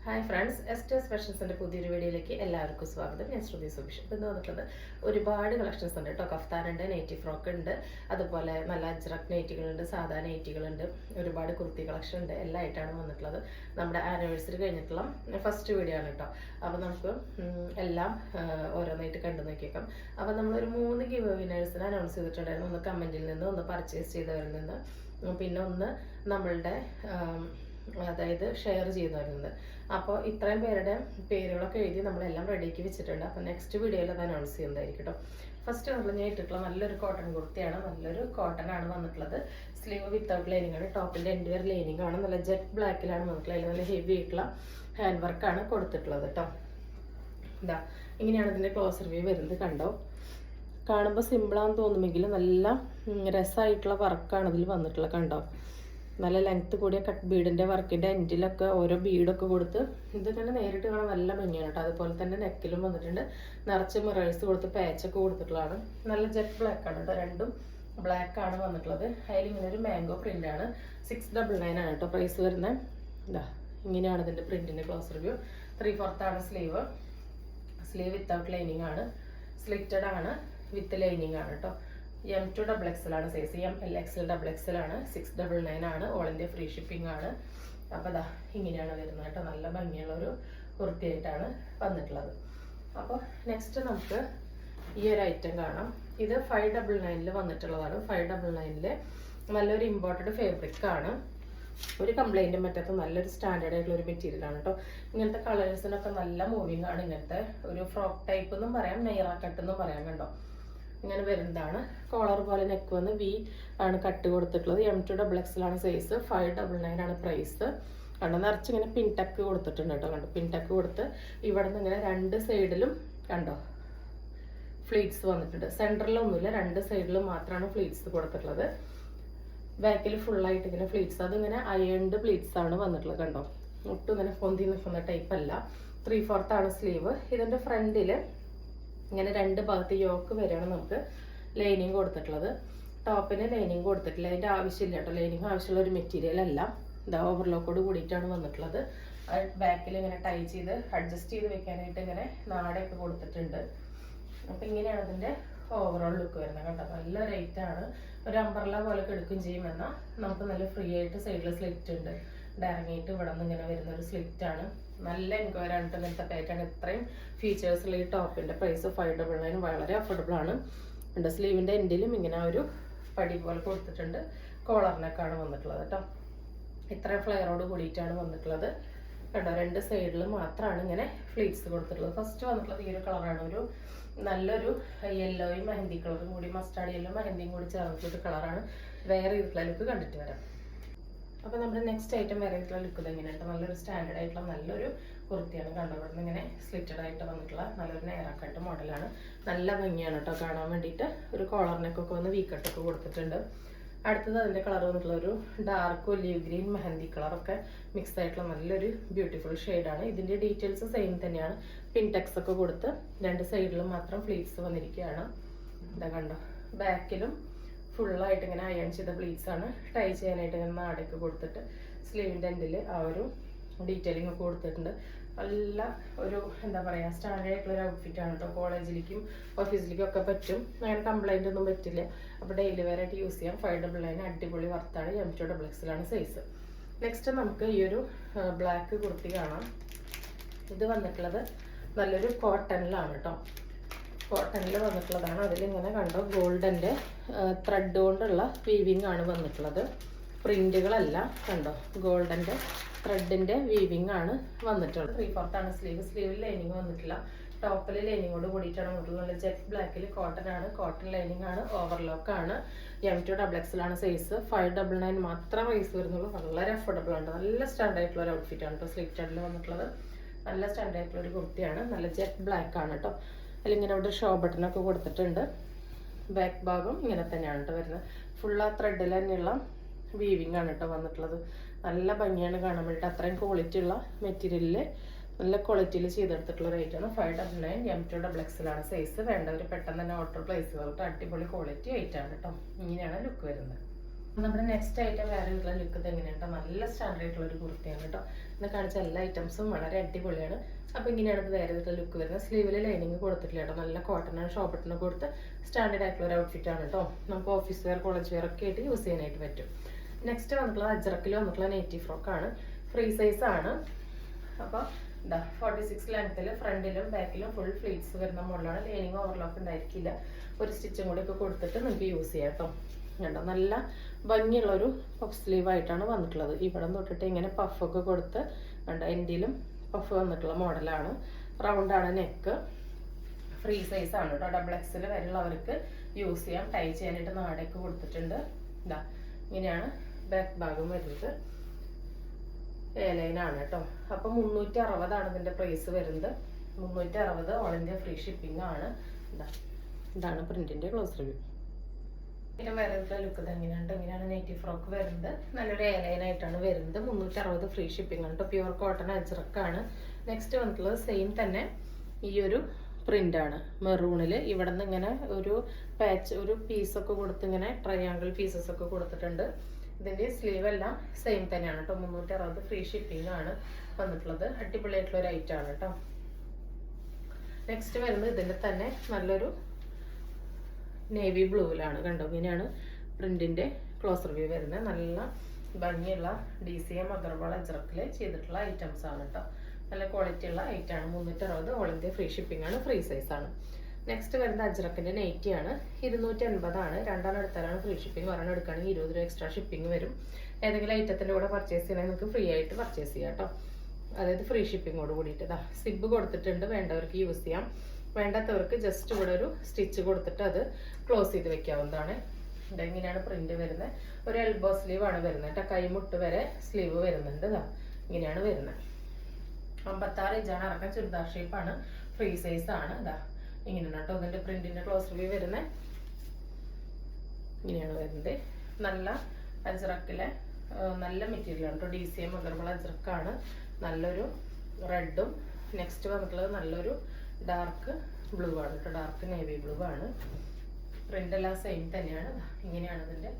Hi friends, എസ്റ്റേഴ്സ് ഫാഷൻസിൻ്റെ പുതിയൊരു വീഡിയോയിലേക്ക് എല്ലാവർക്കും സ്വാഗതം. ഞാൻ ശ്രുതി സുഭിഷ്. ഇപ്പോൾ ഇന്ന് വന്നിട്ടുള്ളത് ഒരുപാട് കളക്ഷൻസ് ഉണ്ട് കേട്ടോ. കഫ്താനുണ്ട്, നൈറ്റി ഫ്രോക്ക് ഉണ്ട്, അതുപോലെ നല്ല അജ്രക് നൈറ്റികളുണ്ട്, സാധാ നൈറ്റികളുണ്ട്, ഒരുപാട് കുർത്തി കളക്ഷൻ ഉണ്ട്. എല്ലാം ആയിട്ടാണ് വന്നിട്ടുള്ളത്. നമ്മുടെ ആനിവേഴ്സറി കഴിഞ്ഞിട്ടുള്ള ഫസ്റ്റ് വീഡിയോ ആണ് കേട്ടോ. അപ്പോൾ നമുക്ക് എല്ലാം ഓരോന്നായിട്ട് കണ്ടു നോക്കിയേക്കാം. അപ്പോൾ നമ്മളൊരു 3 ഗിവ് വിനേഴ്സിനെ അനൗൺസ് ചെയ്തിട്ടുണ്ടായിരുന്നു. ഒന്ന് കമൻറ്റിൽ നിന്ന്, ഒന്ന് പർച്ചേസ് ചെയ്തവരിൽ നിന്ന്, പിന്നെ ഒന്ന് നമ്മളുടെ അതായത് ഷെയർ ചെയ്യുന്നവരുന്നത്. അപ്പോൾ ഇത്രയും പേരുടെ പേരുകളൊക്കെ എഴുതി നമ്മളെല്ലാം റെഡിയാക്കി വെച്ചിട്ടുണ്ട്. അപ്പോൾ നെക്സ്റ്റ് വീഡിയോയിൽ അത് അനൗൺസ് ചെയ്യുന്നതായിരിക്കും കേട്ടോ. ഫസ്റ്റ് നമ്മൾ ഞാൻ ഇട്ടിട്ടുള്ള നല്ലൊരു കോട്ടൺ കുർത്തിയാണ്. നല്ലൊരു കോട്ടൺ ആണ് വന്നിട്ടുള്ളത്. സ്ലീവ് വിത്തൗട്ട് ലൈനിങ് ആണ്. ടോപ്പിൻ്റെ എൻഡ് വരെ ലൈനിങ് ആണ്. നല്ല ജെറ്റ് ബ്ലാക്കിലാണ് വന്നിട്ടുള്ളത്. അതിൽ നല്ല ഹെവി ആയിട്ടുള്ള ഹാൻഡ് വർക്കാണ് കൊടുത്തിട്ടുള്ളത് കേട്ടോ. ഇതാ ഇങ്ങനെയാണ് ഇതിൻ്റെ ക്ലോസർ വ്യൂ വരുന്നത്. കണ്ടോ, കാണുമ്പോൾ സിമ്പിളാണെന്ന് തോന്നുമെങ്കിലും നല്ല രസമായിട്ടുള്ള വർക്കാണ് ഇതിൽ വന്നിട്ടുള്ളത്. കണ്ടോ, നല്ല ലെങ്ത്ത് കൂടിയ കട്ട് ബീഡിൻ്റെ വർക്കിൻ്റെ എൻഡിലൊക്കെ ഓരോ ബീഡൊക്കെ കൊടുത്ത് ഇത് തന്നെ നേരിട്ട് കാണാൻ നല്ല ഭംഗിയാണ് കേട്ടോ. അതുപോലെ തന്നെ നെക്കിലും വന്നിട്ടുണ്ട്. നിറച്ച് മിറേഴ്സ് കൊടുത്ത് പാച്ചൊക്കെ കൊടുത്തിട്ടുള്ളതാണ്. നല്ല ജെറ്റ് ബ്ലാക്ക് ആണ് കേട്ടോ. രണ്ടും ബ്ലാക്ക് ആണ് വന്നിട്ടുള്ളത്. അതിൽ ഇങ്ങനെ ഒരു മാംഗോ പ്രിൻ്റ് ആണ്. 699 ആണ് കേട്ടോ പ്രൈസ് വരുന്നത്. ഇതാ ഇങ്ങനെയാണ് ഇതിൻ്റെ പ്രിൻറ്റിൻ്റെ ക്ലോസർ വ്യൂ. 3/4 ആണ് സ്ലീവ്. സ്ലീവ് വിത്തൗട്ട് ലൈനിങ് ആണ്. സ്ലിറ്റഡ് ആണ്, വിത്ത് ലൈനിങ് ആണ് കേട്ടോ. M2 XXL ആണ് സൈസ്. ML XL XXL ആണ്. 699 ആണ്. ഓൾ ഇന്ത്യ ഫ്രീ ഷിപ്പിംഗ് ആണ്. അപ്പോൾ അതാ ഇങ്ങനെയാണ് വരുന്നത് കേട്ടോ. നല്ല ഭംഗിയുള്ള ഒരു കുർത്തിയായിട്ടാണ് വന്നിട്ടുള്ളത്. അപ്പോൾ നെക്സ്റ്റ് നമുക്ക് ഈ ഒരു ഐറ്റം കാണാം. ഇത് 599 വന്നിട്ടുള്ളതാണ്. 599 നല്ലൊരു ഇമ്പോർട്ടഡ് ഫാബ്രിക് ആണ്. ഒരു കംപ്ലൈൻറ്റും പറ്റാത്ത നല്ലൊരു സ്റ്റാൻഡേർഡ് ആയിട്ടുള്ള ഒരു മെറ്റീരിയൽ ആണ് കേട്ടോ. ഇങ്ങനത്തെ കളേഴ്സിനൊക്കെ നല്ല മൂവിങ് ആണ്. ഇങ്ങനത്തെ ഒരു ഫ്രോക്ക് ടൈപ്പ് എന്നും പറയാം, നെയ്റ കട്ട് എന്നും പറയാം. കണ്ടോ, ഇങ്ങനെ വരുന്നതാണ്. കോളർ പോലെ നെക്ക് വന്ന് വി ആണ് കട്ട് കൊടുത്തിട്ടുള്ളത്. M2 XXL ആണ് സൈസ്. 599 ആണ് പ്രൈസ്. കണ്ടോ, നിറച്ചിങ്ങനെ പിൻടക്ക് കൊടുത്തിട്ടുണ്ട് കേട്ടോ. കണ്ടോ, പിൻടക്ക് കൊടുത്ത് ഇവിടെ നിന്ന് ഇങ്ങനെ രണ്ട് സൈഡിലും കണ്ടോ ഫ്ലീറ്റ്സ് വന്നിട്ടുണ്ട്. സെൻറ്ററിലൊന്നുമില്ല, രണ്ട് സൈഡിലും മാത്രമാണ് ഫ്ലീറ്റ്സ് കൊടുത്തിട്ടുള്ളത്. ബാക്കിൽ ഫുള്ളായിട്ട് ഇങ്ങനെ ഫ്ലീറ്റ്സ്, അതിങ്ങനെ അയൺഡ് ഫ്ലീറ്റ്സ് ആണ് വന്നിട്ടുള്ളത്. കണ്ടോ, ഒട്ടും ഇങ്ങനെ പൊന്തി നിൽക്കുന്ന ടൈപ്പ് അല്ല. 3/4 ആണ് സ്ലീവ്. ഇതിൻ്റെ ഫ്രണ്ടിൽ ഇങ്ങനെ രണ്ട് ഭാഗത്ത് യോക്ക് വരെയാണ് നമുക്ക് ലൈനിങ് കൊടുത്തിട്ടുള്ളത്. ടോപ്പിന് ലൈനിങ് കൊടുത്തിട്ടില്ല, അതിൻ്റെ ആവശ്യമില്ല കേട്ടോ. ലൈനിങ് ആവശ്യമുള്ള ഒരു മെറ്റീരിയൽ അല്ല. ഇതാ ഓവർലോക്കോട് കൂടിയിട്ടാണ് വന്നിട്ടുള്ളത്. ബാക്കിൽ ഇങ്ങനെ ടൈ ചെയ്ത് അഡ്ജസ്റ്റ് ചെയ്ത് വെക്കാനായിട്ട് ഇങ്ങനെ നാടയൊക്കെ കൊടുത്തിട്ടുണ്ട്. അപ്പം ഇങ്ങനെയാണ് അതിൻ്റെ ഓവറോൾ ലുക്ക് വരുന്നത് കേട്ടോ. നല്ല റേറ്റ് ആണ്. ഒരു അംബ്രല്ല പോലെ എടുക്കുകയും ചെയ്യും. എന്നാൽ നമുക്ക് നല്ല ഫ്രീ ആയിട്ട് സൈഡിൽ സ്ലിറ്റ് ഉണ്ട്. ഡയറക്റ്റായിട്ട് ഇവിടെ നിന്ന് ഇങ്ങനെ വരുന്ന ഒരു സ്ലിറ്റ് ആണ്. നല്ല എൻക്വയറി ആണ്. ഇങ്ങനത്തെ പാറ്റേൺ ഇത്രയും ഫീച്ചേഴ്സുള്ള ഈ ടോപ്പിൻ്റെ പ്രൈസ് 599 വളരെ അഫോർഡബിൾ ആണ്. ഉണ്ട് സ്ലീവിൻ്റെ എൻഡിലും ഇങ്ങനെ ഒരു പടി പോലെ കൊടുത്തിട്ടുണ്ട്. കോളറിനൊക്കെയാണ് വന്നിട്ടുള്ളത് കേട്ടോ. ഇത്രയും ഫ്ലെയറോട് കൂടിയിട്ടാണ് വന്നിട്ടുള്ളത് കേട്ടോ. രണ്ട് സൈഡിൽ മാത്രമാണ് ഇങ്ങനെ ഫ്ലീറ്റ്സ് കൊടുത്തിട്ടുള്ളത്. ഫസ്റ്റ് വന്നിട്ടുള്ളത് ഈ ഒരു കളറാണ്. ഒരു നല്ലൊരു യെല്ലോയും മെഹന്തി കളറും കൂടി, മസ്റ്റാർഡ് യെല്ലോ മെഹന്തിയും കൂടി ചേർന്നിട്ടൊരു കളറാണ്. വേറെ ചെയ്തിട്ടുള്ള ലുക്ക് കണ്ടിട്ട് വരാം. അപ്പോൾ നമ്മുടെ നെക്സ്റ്റ് ഐറ്റം വേറെ ആയിട്ടുള്ള ലുക്ക് ഇതെങ്ങനെയാണ്. നല്ലൊരു സ്റ്റാൻഡേർഡ് ആയിട്ടുള്ള നല്ലൊരു കുർത്തിയാണ്. കണ്ടോ, ഇവിടെ നിന്ന് ഇങ്ങനെ സ്ലിറ്റഡ് ആയിട്ട് വന്നിട്ടുള്ള നല്ലൊരു നെയറാക്കട്ട് മോഡലാണ്. നല്ല ഭംഗിയാണ് കേട്ടോ കാണാൻ വേണ്ടിയിട്ട്. ഒരു കോളറിനൊക്കെ വന്ന് വീക്കട്ടൊക്കെ കൊടുത്തിട്ടുണ്ട്. അടുത്തത് അതിൻ്റെ കളർ വന്നിട്ടുള്ള ഒരു ഡാർക്ക് ഒലീവ് ഗ്രീൻ മെഹന്തി കളറൊക്കെ മിക്സ് ആയിട്ടുള്ള നല്ലൊരു ബ്യൂട്ടിഫുൾ ഷെയ്ഡാണ്. ഇതിൻ്റെ ഡീറ്റെയിൽസ് സെയിം തന്നെയാണ്. പിൻടെക്സ് ഒക്കെ കൊടുത്ത് രണ്ട് സൈഡിലും മാത്രം ഫ്ലീറ്റ്സ് വന്നിരിക്കുകയാണ്. ഇതാ കണ്ടോ, ബാക്കിലും ഫുള്ളായിട്ട് ഇങ്ങനെ അയൺ ചെയ്ത പ്ലീറ്റ്സ് ആണ്. ടൈ ചെയ്യാനായിട്ട് ഇങ്ങനെ നാടൊക്കെ കൊടുത്തിട്ട് സ്ലീവിൻ്റെ എൻഡിൽ ആ ഒരു ഡീറ്റെയിലിംഗ് ഒക്കെ കൊടുത്തിട്ടുണ്ട്. നല്ല ഒരു എന്താ പറയുക സ്റ്റാൻഡേർഡ് ആയിട്ടുള്ള ഒരു ഔട്ട്ഫിറ്റാണ് കേട്ടോ. കോളേജിലേക്കും ഓഫീസിലേക്കും ഒക്കെ പറ്റും. അങ്ങനെ കംപ്ലൈൻ്റ് ഒന്നും പറ്റില്ല. അപ്പോൾ ഡെയിലി വെയർ ആയിട്ട് യൂസ് ചെയ്യാം. 599 അടിപൊളി വർത്താണ്. M2 XXL ആണ് സൈസ്. നെക്സ്റ്റ് നമുക്ക് ഈ ഒരു ബ്ലാക്ക് കുർത്തി കാണാം. ഇത് വന്നിട്ടുള്ളത് നല്ലൊരു കോട്ടണിലാണ് കേട്ടോ. കോട്ടണിൽ വന്നിട്ടുള്ളതാണ്. അതിലിങ്ങനെ കണ്ടോ ഗോൾഡൻ്റെ ത്രെഡ് കൊണ്ടുള്ള വീവിങ് ആണ് വന്നിട്ടുള്ളത്. പ്രിൻറ്റുകളല്ല. കണ്ടോ, ഗോൾഡൻ്റെ ത്രെഡിൻ്റെ വീവിങ് ആണ് വന്നിട്ടുള്ളത്. 3/4 ആണ് സ്ലീവ്. സ്ലീവിൽ ലൈനിങ് വന്നിട്ടില്ല. ടോപ്പിൽ ലൈനിങ്ങോട് കൂടിയിട്ടാണ് വന്നിട്ടുള്ളത്. നല്ല ജെറ്റ് ബ്ലാക്കിൽ കോട്ടൺ ആണ്. കോട്ടൺ ലൈനിങ് ആണ്. ഓവർലോക്ക് ആണ്. M2 XXL ആണ് സൈസ്. 599 മാത്രം പ്രൈസ് വരുന്നുള്ളൂ. വളരെ അഫോർഡബിൾ ആണ്. നല്ല സ്റ്റാൻഡേർഡ് ആയിട്ടുള്ള ഒരു ഔട്ട്ഫിറ്റ് ആണ് കേട്ടോ. സ്ലിറ്റഡിൽ വന്നിട്ടുള്ളത് നല്ല സ്റ്റാൻഡേർഡ് ആയിട്ടുള്ള ഒരു കുർത്തിയാണ്. നല്ല ജെറ്റ് ബ്ലാക്ക് ആണ് കേട്ടോ. അതിലിങ്ങനെ അവിടെ ഷോ ബട്ടണൊക്കെ കൊടുത്തിട്ടുണ്ട്. ബാക്ക് ഭാഗം ഇങ്ങനെ തന്നെയാണ് കേട്ടോ വരുന്നത്. ഫുൾ ആ ത്രെഡിൽ തന്നെയുള്ള വീവിങ് ആണ് കേട്ടോ വന്നിട്ടുള്ളത്. നല്ല ഭംഗിയാണ് കാണാൻ വേണ്ടിയിട്ട്. അത്രയും ക്വാളിറ്റി ഉള്ള മെറ്റീരിയലിൽ നല്ല ക്വാളിറ്റിയിൽ ചെയ്തെടുത്തിട്ടുള്ള റേറ്റാണ്. 599 M2 XXL ആണ് സൈസ്. വേണ്ടവർ പെട്ടെന്ന് തന്നെ ഓർഡർ പ്ലേസ് ചെയ്തോട്ടെ. അടിപൊളി ക്വാളിറ്റി ആയിട്ടാണ് കേട്ടോ. ഇങ്ങനെയാണ് ലുക്ക് വരുന്നത്. നമ്മുടെ നെക്സ്റ്റ് ഐറ്റം വേറെ ഉള്ള ലുക്ക് ഇത് എങ്ങനെയാണ് നല്ല സ്റ്റാൻഡേർഡ് ആയിട്ടുള്ള ഒരു കുർത്തിയാണ് കേട്ടോ. ഇന്ന് കാണിച്ച എല്ലാ ഐറ്റംസും വളരെ അടിപൊളിയാണ്. അപ്പോൾ ഇങ്ങനെയാണ് ഇത് വേറെ ഉള്ള ലുക്ക് വരുന്നത്. സ്ലീവിൽ ലൈനിങ് കൊടുത്തിട്ടില്ല കേട്ടോ, നല്ല കോട്ടൺ ആൻഡ് ഷോപ്പട്ടിന് കൊടുത്ത് സ്റ്റാൻഡേർഡ് ആയിട്ടുള്ള ഒരു ഔട്ട്ഫിറ്റ് ആണ് കേട്ടോ. നമുക്ക് ഓഫീസ് വെയർ കോളേജ് വെയർ ഒക്കെ ആയിട്ട് യൂസ് ചെയ്യാനായിട്ട് പറ്റും. നെക്സ്റ്റ് വന്നിട്ടുള്ളത് അജ്രക്കിൽ വന്നിട്ടുള്ള നെറ്റി ഫ്രോക്കാണ്. ഫ്രീ സൈസ് ആണ്. അപ്പോൾ എന്താ 46 ലെങ്ത്തിൽ ഫ്രണ്ടിലും ബാക്കിലും ഫുൾ ഫ്ലീറ്റ്സ് വരുന്ന മോഡലാണ്. ലൈനിങ് ഓവർലോക്ക് ഉണ്ടായിരിക്കില്ല. ഒരു സ്റ്റിച്ചും കൂടി ഒക്കെ കൊടുത്തിട്ട് നിങ്ങൾക്ക് യൂസ് ചെയ്യാം കേട്ടോ. കണ്ടോ, നല്ല ഭംഗിയുള്ളൊരു പഫ് സ്ലീവ് ആയിട്ടാണ് വന്നിട്ടുള്ളത്. ഇവിടെ തൊട്ടിട്ട് ഇങ്ങനെ പഫൊക്കെ കൊടുത്ത് കണ്ടോ, എൻഡിലും പഫ് വന്നിട്ടുള്ള മോഡലാണ്. റൗണ്ടാണ് നെക്ക്. ഫ്രീ സൈസ് ആണ് കേട്ടോ. ഡബിൾ എക്സിൽ വരെയുള്ളവർക്ക് യൂസ് ചെയ്യാം. ടൈ ചെയ്യാനായിട്ട് നാടൊക്കെ കൊടുത്തിട്ടുണ്ട്. ഇതാ ഇങ്ങനെയാണ് ബാക്ക് ഭാഗം വരുന്നത്. എയർലൈനാണ് കേട്ടോ. അപ്പം 360 ഇതിൻ്റെ പ്രൈസ് വരുന്നത്. 360 ഓൾ ഇന്ത്യ ഫ്രീ ഷിപ്പിംഗ് ആണ്. ഇതാണ് പ്രിന്റിന്റെ ക്ലോസ് റിവ്യൂ. പിന്നെ വേറെ ലുക്ക് എങ്ങനെയാണ് ഇങ്ങനെയാണ് നെറ്റി ഫ്രോക്ക് വരുന്നത്. നല്ലൊരു എയർലൈൻ ആയിട്ടാണ് വരുന്നത്. 360 ഫ്രീ ഷിപ്പിംഗ് ആണ് കേട്ടോ. പ്യുവർ കോട്ടൺ അജ്രക്കാണ്. നെക്സ്റ്റ് വന്നിട്ടുള്ളത് സെയിം തന്നെ ഈ ഒരു പ്രിന്റ് ആണ്. മെറൂണിൽ ഇവിടെ നിന്ന് ഇങ്ങനെ ഒരു പാച്ച് ഒരു പീസൊക്കെ കൊടുത്ത് ഇങ്ങനെ ട്രയാങ്കിൾ പീസസ് ഒക്കെ കൊടുത്തിട്ടുണ്ട്. ഇതിന്റെ സ്ലീവ് എല്ലാം സെയിം തന്നെയാണ് കേട്ടോ. 360 ഫ്രീ ഷിപ്പിംഗ് ആണ് വന്നിട്ടുള്ളത്. അടിപൊളിയായിട്ടുള്ള ഒരു ഐറ്റം ആണ് കേട്ടോ. നെക്സ്റ്റ് വരുന്നത് ഇതിന്റെ തന്നെ നല്ലൊരു നേവി ബ്ലൂവിലാണ്. കണ്ടോ, ഇങ്ങനെയാണ് പ്രിന്റിന്റെ ക്ലോസ് റിവ്യൂ വരുന്നത്. നല്ല ഭംഗിയുള്ള DCM അഗർവാൾ അജ്രക്കിൽ ചെയ്തിട്ടുള്ള ഐറ്റംസ് ആണ് കേട്ടോ. നല്ല ക്വാളിറ്റി ഉള്ള ഐറ്റം ആണ്. 360 ഓൾ ഇന്ത്യ ഫ്രീ ഷിപ്പിംഗ് ആണ്. ഫ്രീ സൈസ് ആണ്. നെക്സ്റ്റ് വരുന്ന അജ്രക്കിന്റെ നൈറ്റി ആണ്. 280 ആണ്. രണ്ടെണ്ണം എടുത്താലാണ് ഫ്രീ ഷിപ്പിംഗ്. ഒരെണ്ണം എടുക്കുകയാണെങ്കിൽ 20 രൂപ എക്സ്ട്രാ ഷിപ്പിംഗ് വരും. ഏതെങ്കിലും ഐറ്റത്തിന്റെ കൂടെ പർച്ചേസ് ചെയ്യണമെങ്കിൽ നിങ്ങൾക്ക് ഫ്രീ ആയിട്ട് പർച്ചേസ് ചെയ്യാം കേട്ടോ. അതായത് ഫ്രീ ഷിപ്പിങ്ങോട് കൂടിയിട്ട് ഇതാ സിബ് കൊടുത്തിട്ടുണ്ട്. വേണ്ടവർക്ക് യൂസ് ചെയ്യാം. വേണ്ടാത്തവർക്ക് ജസ്റ്റ് ഇവിടെ ഒരു സ്റ്റിച്ച് കൊടുത്തിട്ട് അത് ക്ലോസ് ചെയ്ത് വെക്കാവുന്നതാണ്. ഇതെങ്ങനെയാണ് പ്രിന്റ് വരുന്നത്. ഒരു എൽബോ സ്ലീവ് ആണ് വരുന്നത് കേട്ടോ. കൈമുട്ട് വരെ സ്ലീവ് വരുന്നുണ്ട്. ഇതാ ഇങ്ങനെയാണ് വരുന്നത്. 56 ഇഞ്ചാണ് ഇറക്കം. ചുരിദാർ ഷേപ്പാണ്. ഫ്രീ സൈസ് ആണ്. ഇതാ ഇങ്ങനെയാണ് കേട്ടോ ഇതിന്റെ പ്രിന്റിന്റെ ക്ലോസ് റിവ്യൂ വരുന്നത്. ഇങ്ങനെയാണ് വരുന്നത്. നല്ല അജ്രക്കിലെ നല്ല മെറ്റീരിയൽ ആണ് കേട്ടോ. DCM അഗർവാൾ അജ്രക്കാണ്. നല്ലൊരു റെഡും നെക്സ്റ്റ് വന്നിട്ടുള്ളത് നല്ലൊരു ഡാർക്ക് ബ്ലൂ ആണ് കേട്ടോ. ഡാർക്ക് നേവി ബ്ലൂ ആണ്. പ്രിന്റ് എല്ലാം സെയിം തന്നെയാണ്. ഇങ്ങനെയാണ് ഇതിന്റെ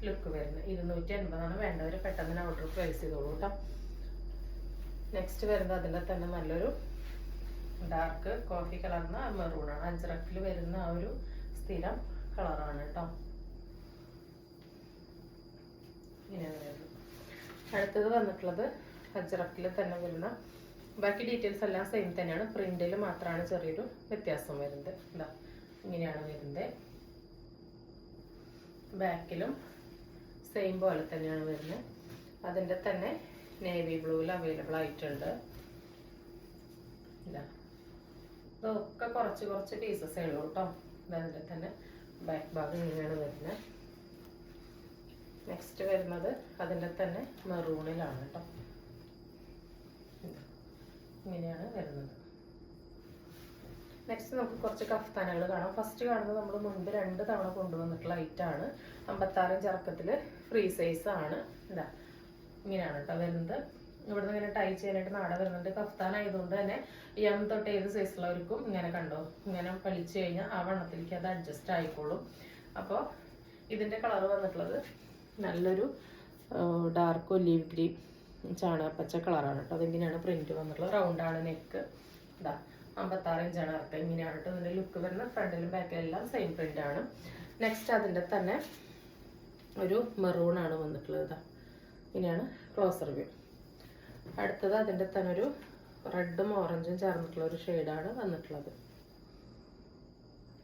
ലുക്ക് വരുന്നത്. 280 ആണ്. വേണ്ടവർ പെട്ടെന്ന് ഓർഡർ പ്ലേസ് ചെയ്തോളൂ കേട്ടോ. നെക്സ്റ്റ് വരുന്നത് അതിൻ്റെ തന്നെ നല്ലൊരു ഡാർക്ക് കോഫി കളർന്ന മെറൂൺ ആണ്. അജ്രക്കിൽ വരുന്ന ആ ഒരു സ്ഥിരം കളറാണ് കേട്ടോ. ഇങ്ങനെയാണ് വരുന്നത്. അടുത്തത് വന്നിട്ടുള്ളത് അജ്രക്കിൽ തന്നെ വരുന്ന ബാക്കി ഡീറ്റെയിൽസ് എല്ലാം സെയിം തന്നെയാണ്. പ്രിന്റിൽ മാത്രമാണ് ചെറിയൊരു വ്യത്യാസം വരുന്നത്. എന്താ ഇങ്ങനെയാണ് വരുന്നത്. ബാക്കിലും സെയിം പോലെ തന്നെയാണ് വരുന്നത്. അതിൻ്റെ തന്നെ നേവി ബ്ലൂവിൽ അവൈലബിൾ ആയിട്ടുണ്ട്. ഇതാ ഇതൊക്കെ കുറച്ച് കുറച്ച് പീസസേ ഉള്ളൂ കേട്ടോ. അതിൻ്റെ തന്നെ ബാക്ക് ഭാഗം ഇങ്ങനെയാണ് വരുന്നത്. നെക്സ്റ്റ് വരുന്നത് അതിൻ്റെ തന്നെ മെറൂണിലാണ് കേട്ടോ. ഇങ്ങനെയാണ് വരുന്നത്. നെക്സ്റ്റ് നമുക്ക് കുറച്ച് കഫ്താനുകൾ കാണാം. ഫസ്റ്റ് കാണുന്നത് നമ്മൾ മുൻപ് 2 തവണ കൊണ്ടുവന്നിട്ടുള്ള ഐറ്റാണ്. 56 ഇഞ്ച് ഇറക്കത്തിൽ ഫ്രീ സൈസ് ആണ്. ഇതാ ഇങ്ങനെയാണ് കേട്ടോ വരുന്നത്. ഇവിടുന്ന് ഇങ്ങനെ ടൈ ചെയ്യാനായിട്ട് നാട വരുന്നുണ്ട്. കഫ്താൻ ആയതുകൊണ്ട് തന്നെ M തൊട്ട് ഏത് സൈസുള്ളവർക്കും ഇങ്ങനെ കണ്ടോ ഇങ്ങനെ വലിച്ചു കഴിഞ്ഞാൽ ആ വണ്ണത്തിലേക്ക് അത് അഡ്ജസ്റ്റ് ആയിക്കോളും. അപ്പോൾ ഇതിൻ്റെ കളർ വന്നിട്ടുള്ളത് നല്ലൊരു ഡാർക്ക് ഒലീവ് ഗ്രീൻ ചാണകപ്പച്ച കളറാണ് കേട്ടോ. അതിങ്ങനെയാണ് പ്രിന്റ് വന്നിട്ടുള്ളത്. റൗണ്ടാണ് നെക്ക്. ഇതാ 56 ഇഞ്ചാണ് ഇറക്കം. ഇങ്ങനെയാണ് കേട്ടോ ഇതിൻ്റെ ലുക്ക് വരുന്നത്. ഫ്രണ്ടിലും ബാക്കിലും എല്ലാം സെയിം പ്രിന്റ് ആണ്. നെക്സ്റ്റ് അതിൻ്റെ തന്നെ ഒരു മെറൂൺ ആണ് വന്നിട്ടുള്ളത്. ഇതാ ഇങ്ങനെയാണ് ക്ലോസ് റിവ്യൂ. അടുത്തത് അതിൻ്റെ തന്നെ ഒരു റെഡും ഓറഞ്ചും ചേർന്നിട്ടുള്ള ഒരു ഷെയ്ഡാണ് വന്നിട്ടുള്ളത്.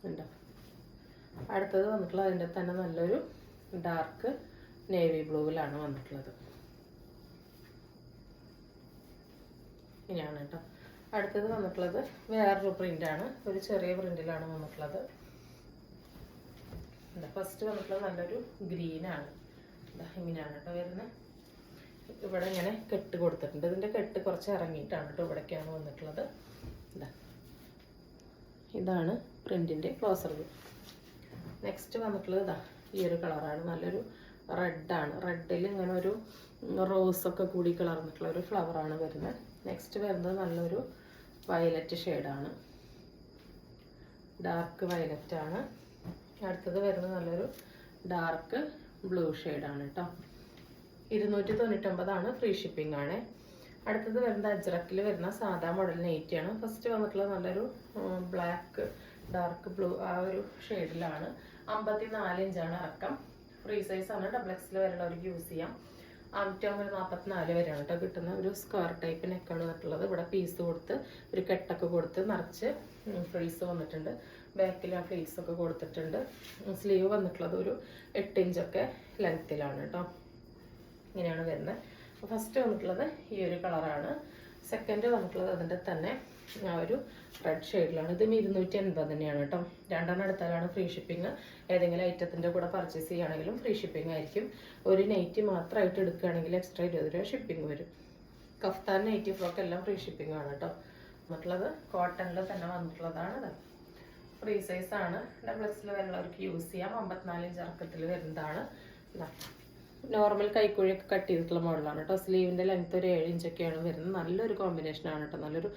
ഉണ്ടോ. അടുത്തത് വന്നിട്ടുള്ളത് അതിൻ്റെ തന്നെ നല്ലൊരു ഡാർക്ക് നേവി ബ്ലൂവിലാണ് വന്നിട്ടുള്ളത്. ഇങ്ങനെയാണ് കേട്ടോ. അടുത്തത് വന്നിട്ടുള്ളത് വേറൊരു പ്രിന്റാണ്. ഒരു ചെറിയ പ്രിന്റിലാണ് വന്നിട്ടുള്ളത്. ഫസ്റ്റ് വന്നിട്ടുള്ളത് നല്ലൊരു ഗ്രീനാണ്. ഇങ്ങനെയാണ് കേട്ടോ വരുന്നത്. ഇവിടെ ഇങ്ങനെ കെട്ട് കൊടുത്തിട്ടുണ്ട്. ഇതിൻ്റെ കെട്ട് കുറച്ച് ഇറങ്ങിയിട്ടാണ് കേട്ടോ ഇവിടേക്കാണ് വന്നിട്ടുള്ളത്. ഇതാണ് പ്രിന്റിൻ്റെ ക്ലോസ് റിവ്യൂ. നെക്സ്റ്റ് വന്നിട്ടുള്ളത് ഇതാ ഈ ഒരു കളറാണ്. നല്ലൊരു റെഡാണ്. റെഡിൽ ഇങ്ങനെ ഒരു റോസൊക്കെ കൂടി കളർന്നിട്ടുള്ള ഒരു ഫ്ലവറാണ് വരുന്നത്. നെക്സ്റ്റ് വരുന്നത് നല്ലൊരു വയലറ്റ് ഷെയ്ഡാണ്. ഡാർക്ക് വയലറ്റ് ആണ്. അടുത്തത് വരുന്നത് നല്ലൊരു ഡാർക്ക് ബ്ലൂ ഷെയ്ഡാണ് കേട്ടോ. 299 ഫ്രീ ഷിപ്പിംഗ് ആണ്. അടുത്തത് വരുന്നത് അജ്രക്കിൽ വരുന്ന സാധാ മോഡൽ നൈറ്റിയാണ്. ഫസ്റ്റ് വന്നിട്ടുള്ളത് നല്ലൊരു ബ്ലാക്ക് ഡാർക്ക് ബ്ലൂ ആ ഒരു ഷെയ്ഡിലാണ്. 54 ഇഞ്ചാണ് ഇറക്കം. ഫ്രീ സൈസാണ്. ഡബിൾ വരെയുള്ളവർക്ക് യൂസ് ചെയ്യാം. ആമറ്റം ഒരു 44 വരെയാണ് കേട്ടോ കിട്ടുന്ന ഒരു സ്ക്വയർ ടൈപ്പ് നെക്കാണ് വന്നിട്ടുള്ളത്. ഇവിടെ പീസ് കൊടുത്ത് ഒരു കെട്ടൊക്കെ കൊടുത്ത് നിറച്ച് ഫ്രീസ് വന്നിട്ടുണ്ട്. ബാക്കിൽ ആ ഫ്ലീസ് ഒക്കെ കൊടുത്തിട്ടുണ്ട്. സ്ലീവ് വന്നിട്ടുള്ളത് ഒരു 8 ഇഞ്ചൊക്കെ ലെങ്ത്തിലാണ് കേട്ടോ. ഇങ്ങനെയാണ് വരുന്നത്. ഫസ്റ്റ് വന്നിട്ടുള്ളത് ഈ ഒരു കളറാണ്. സെക്കൻഡ് വന്നിട്ടുള്ളത് അതിൻ്റെ തന്നെ ആ ഒരു റെഡ് ഷെയ്ഡിലാണ്. ഇതും 280 തന്നെയാണ് കേട്ടോ. രണ്ടെണ്ണം എടുത്താലാണ് ഫ്രീ ഷിപ്പിംഗ്. ഏതെങ്കിലും ഐറ്റത്തിൻ്റെ കൂടെ പർച്ചേസ് ചെയ്യുകയാണെങ്കിലും ഫ്രീ ഷിപ്പിംഗ് ആയിരിക്കും. ഒരു നൈറ്റി മാത്രമായിട്ട് എടുക്കുകയാണെങ്കിൽ എക്സ്ട്രാ 20 രൂപ ഷിപ്പിംഗ് വരും. കഫ്താൻ നൈറ്റി ഫ്രോക്ക് എല്ലാം ഫ്രീ ഷിപ്പിംഗ് ആണ് കേട്ടോ. വന്നിട്ടുള്ളത് കോട്ടണിൽ തന്നെ വന്നിട്ടുള്ളതാണ്. ഇത് ഫ്രീ സൈസാണ്. ഡബിൾ എക്സിൽ വരുന്നവർക്ക് യൂസ് ചെയ്യാം. 54 ഇഞ്ച് ഇറക്കത്തിൽ വരുന്നതാണ്. നോർമൽ കൈക്കുഴിയൊക്കെ കട്ട് ചെയ്തിട്ടുള്ള മോഡലാണ് കേട്ടോ. സ്ലീവിൻ്റെ ലെങ്ത് ഒരു 7 ഇഞ്ചൊക്കെയാണ് വരുന്നത്. നല്ലൊരു കോമ്പിനേഷനാണ് കേട്ടോ. നല്ലൊരു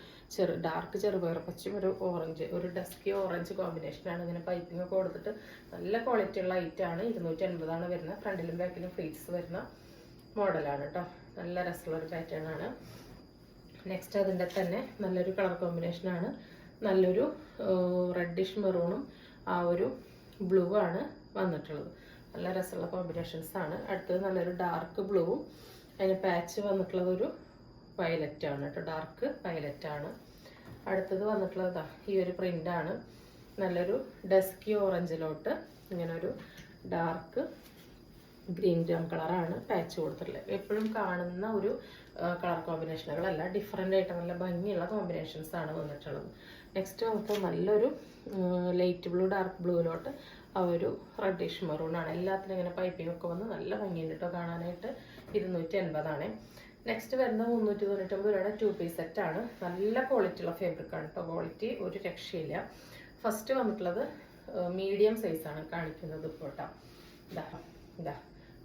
ഡാർക്ക് ചെറുപയർ പച്ചും ഒരു ഓറഞ്ച് ഒരു ഡസ്കി ഓറഞ്ച് കോമ്പിനേഷനാണ്. ഇങ്ങനെ പൈപ്പിംഗ് ഒക്കെ കൊടുത്തിട്ട് നല്ല ക്വാളിറ്റി ഉള്ള ഐറ്റാണ്. 280 വരുന്നത്. ഫ്രണ്ടിലും ബാക്കിലും ഫ്ലീറ്റ്സ് വരുന്ന മോഡലാണ് കേട്ടോ. നല്ല രസമുള്ള ഒരു പാറ്റേൺ ആണ്. നെക്സ്റ്റ് അതിൻ്റെ തന്നെ നല്ലൊരു കളർ കോമ്പിനേഷനാണ്. നല്ലൊരു റെഡിഷ് മെറൂണും ആ ഒരു ബ്ലൂ ആണ് വന്നിട്ടുള്ളത്. നല്ല രസമുള്ള കോമ്പിനേഷൻസ് ആണ്. അടുത്തത് നല്ലൊരു ഡാർക്ക് ബ്ലൂവും അതിന് പാച്ച് വന്നിട്ടുള്ളത് ഒരു വയലറ്റ് ആണ് കേട്ടോ. ഡാർക്ക് വയലറ്റ് ആണ്. അടുത്തത് വന്നിട്ടുള്ളത് ഈ ഒരു പ്രിൻ്റാണ്. നല്ലൊരു ഡസ്കി ഓറഞ്ചിലോട്ട് ഇങ്ങനെ ഒരു ഡാർക്ക് ഗ്രീൻ കളറാണ് പാച്ച് കൊടുത്തിട്ടുള്ളത്. എപ്പോഴും കാണുന്ന ഒരു കളർ കോമ്പിനേഷനുകളല്ല, ഡിഫറെൻ്റ് ആയിട്ട് നല്ല ഭംഗിയുള്ള കോമ്പിനേഷൻസ് ആണ് വന്നിട്ടുള്ളത്. നെക്സ്റ്റ് നമുക്ക് നല്ലൊരു ലൈറ്റ് ബ്ലൂ ഡാർക്ക് ബ്ലൂവിലോട്ട് ആ ഒരു റെഡിഷ് മെറൂണാണ്. എല്ലാത്തിനും ഇങ്ങനെ പൈപ്പിംഗ് ഒക്കെ വന്ന് നല്ല ഭംഗിയുണ്ട് കേട്ടോ കാണാനായിട്ട്. 280 നെക്സ്റ്റ് വരുന്നത് 399 രൂപയുടെ 2 പീസ് സെറ്റാണ്. നല്ല ക്വാളിറ്റി ഉള്ള ഫാബ്രിക്കാണ് കേട്ടോ. ക്വാളിറ്റി ഒരു രക്ഷയില്ല. ഫസ്റ്റ് വന്നിട്ടുള്ളത് മീഡിയം സൈസാണ് കാണിക്കുന്നത്. ബോട്ടം ഇതാ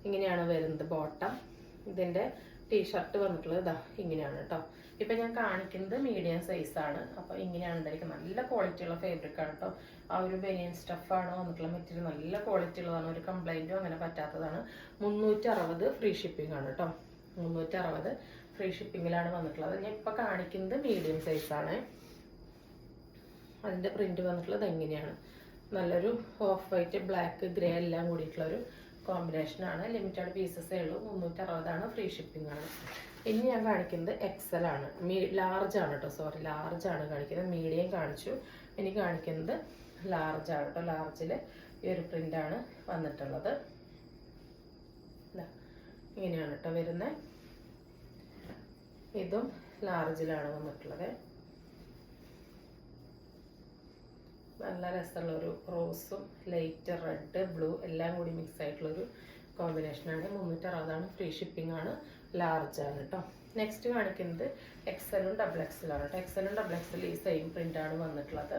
ഇങ്ങനെയാണ് വരുന്നത്. ബോട്ടം ഇതിൻ്റെ ടീഷർട്ട് വന്നിട്ടുള്ളത് ഇതാ ഇങ്ങനെയാണ് കേട്ടോ. ഇപ്പം ഞാൻ കാണിക്കുന്നത് മീഡിയം സൈസാണ്. അപ്പോൾ ഇങ്ങനെയാണ് ഉണ്ടായിരിക്കും. നല്ല ക്വാളിറ്റി ഉള്ള ഫാബ്രിക്കാണ് കേട്ടോ. ആ ഒരു ബനിയൻ സ്റ്റഫാണ് വന്നിട്ടുള്ള മെറ്റീരിയൽ. നല്ല ക്വാളിറ്റി ഉള്ളതാണ്. ഒരു കംപ്ലൈൻറ്റും അങ്ങനെ പറ്റാത്തതാണ്. 360 ഫ്രീ ഷിപ്പിംഗ് ആണ് കേട്ടോ. 360 ഫ്രീ ഷിപ്പിങ്ങിലാണ് വന്നിട്ടുള്ളത്. ഞാൻ ഇപ്പോൾ കാണിക്കുന്നത് മീഡിയം സൈസാണ്. അതിൻ്റെ പ്രിൻറ്റ് വന്നിട്ടുള്ളത് എങ്ങനെയാണ്. നല്ലൊരു ഓഫ് വൈറ്റ് ബ്ലാക്ക് ഗ്രേ എല്ലാം കൂടിയിട്ടുള്ളൊരു കോമ്പിനേഷനാണ്. ലിമിറ്റഡ് പീസസേ ഉള്ളൂ. 360 ഫ്രീ ഷിപ്പിംഗ് ആണ്. ഇനി ഞാൻ കാണിക്കുന്നത് എക്സൽ ആണ്. ലാർജ് ആണ് കേട്ടോ. സോറി, ലാർജ് ആണ് കാണിക്കുന്നത്. മീഡിയം കാണിച്ചു. ഇനി കാണിക്കുന്നത് ലാർജ് ആണ് കേട്ടോ. ലാർജിൽ ഈ ഒരു പ്രിൻ്റാണ് വന്നിട്ടുള്ളത്. ഇങ്ങനെയാണ് കേട്ടോ വരുന്നത്. ഇതും ലാർജിലാണ് വന്നിട്ടുള്ളത്. നല്ല രസമുള്ള ഒരു റോസും ലൈറ്റ് റെഡ് ബ്ലൂ എല്ലാം കൂടി മിക്സ് ആയിട്ടുള്ളൊരു കോമ്പിനേഷനാണ്. 360 ഫ്രീ ഷിപ്പിംഗ് ആണ്. ലാർജ് ആണ് കേട്ടോ. നെക്സ്റ്റ് കാണിക്കുന്നത് എക്സലും ഡബിൾ എക്സലാണ് കേട്ടോ. എക്സലും ഡബിൾ എക്സൽ ഈ സെയിം പ്രിൻ്റാണ് വന്നിട്ടുള്ളത്.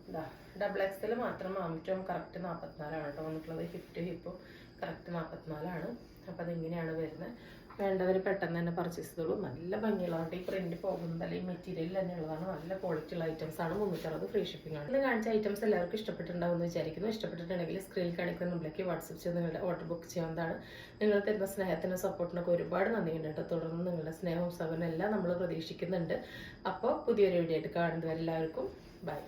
ഇതാ ഡബിൾ എക്സൽ മാത്രം ആമറ്റവും കറക്റ്റ് 44 കേട്ടോ വന്നിട്ടുള്ളത്. ഹിപ്പും കറക്റ്റ് 44. അപ്പോൾ അതിങ്ങനെയാണ് വരുന്നത്. വേണ്ടവർ പെട്ടെന്ന് തന്നെ പർച്ചേസ് ചെയ്തോളൂ. നല്ല ഭംഗിയുള്ളതാണ്. ഈ പ്രിന്റ് പോകുന്നത് അല്ലെങ്കിൽ മെറ്റീരിയൽ തന്നെ ഉള്ളതാണ്. നല്ല ക്വാളിറ്റി ഉള്ള ഐറ്റംസ് ആണ്. 360 ഫ്രീ ഷിപ്പിംഗ് ആണ്. ഇന്ന് കാണിച്ച ഐറ്റംസ് എല്ലാവർക്കും ഇഷ്ടപ്പെട്ടിട്ടുണ്ടാവുമെന്ന് വിചാരിക്കുന്നു. ഇഷ്ടപ്പെട്ടിട്ടുണ്ടെങ്കിൽ സ്ക്രീനിൽ കാണിക്കുന്ന നമ്പറിലേക്ക് വാട്സപ്പ് ചെയ്ത് നിങ്ങളുടെ ഓർഡർ ബുക്ക് ചെയ്യാവുന്നതാണ്. നിങ്ങൾ തരുന്ന സ്നേഹത്തിനും സപ്പോർട്ടിനൊക്കെ ഒരുപാട് നന്ദിയുണ്ട് കേട്ടോ. തുടർന്ന് നിങ്ങളുടെ സ്നേഹവും സഹകരണവും എല്ലാം നമ്മൾ പ്രതീക്ഷിക്കുന്നുണ്ട്. അപ്പോൾ പുതിയൊരു വീഡിയോ ആയിട്ട് കാണുന്നവരെല്ലാവർക്കും ബൈ.